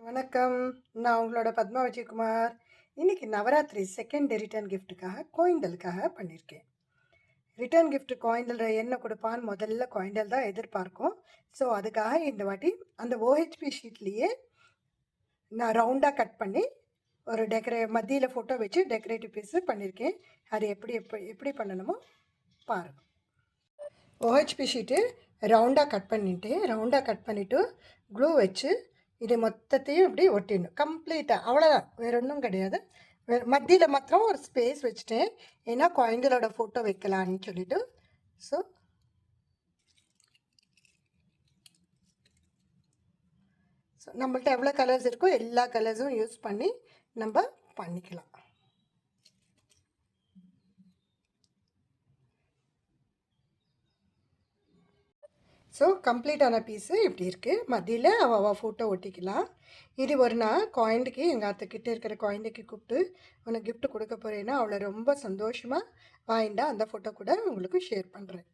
வணக்கம். நான் உங்களோட பத்மா விஜயகுமார். இன்னைக்கு நவராத்திரி செகண்ட் ரிட்டர்ன் கிஃப்ட்டுக்காக கோயிண்டலுக்காக பண்ணியிருக்கேன். ரிட்டர்ன் கிஃப்ட் கோயிண்டல் என்ன கொடுப்பான்னு முதல்ல கோயிண்டல் தான் எதிர்பார்க்கும். ஸோ அதுக்காக இந்த வாட்டி அந்த ஓஹெச்பி ஷீட்லேயே நான் ரவுண்டாக கட் பண்ணி ஒரு மத்தியில் ஃபோட்டோ வச்சு டெக்கரேட்டிவ் பீஸு பண்ணியிருக்கேன். அது எப்படி எப்படி எப்படி பண்ணணுமோ பாருங்கள். ஓஹெச்பி ஷீட்டு ரவுண்டாக கட் பண்ணிவிட்டு க்ளூ வச்சு இது மொத்தத்தையும் இப்படி ஒட்டிடணும் கம்ப்ளீட்டாக. அவ்வளோதான், வேறு ஒன்றும் கிடையாது. மத்தியில் மாத்திரம் ஒரு ஸ்பேஸ் வச்சுட்டேன், ஏன்னா குழந்தைகளோட ஃபோட்டோ வைக்கலான்னு சொல்லிட்டு. ஸோ நம்மள்ட்ட எவ்வளோ கலர்ஸ் இருக்கோ எல்லா கலர்ஸும் யூஸ் பண்ணி நம்ம பண்ணிக்கலாம். ஸோ கம்ப்ளீட்டான பீஸு இப்படி இருக்குது. மத்தியில் அவள் ஃபோட்டோ ஒட்டிக்கலாம். இது ஒரு நாள் குழந்தைக்கு எங்கள் அத்தைக்கிட்ட இருக்கிற குழந்தைக்கு கூப்பிட்டு உனக்கு கிஃப்ட் கொடுக்க போகிறேன்னா அவளை ரொம்ப சந்தோஷமாக வாங்கிட்டா அந்த ஃபோட்டோ கூட உங்களுக்கு ஷேர் பண்ணுறேன்.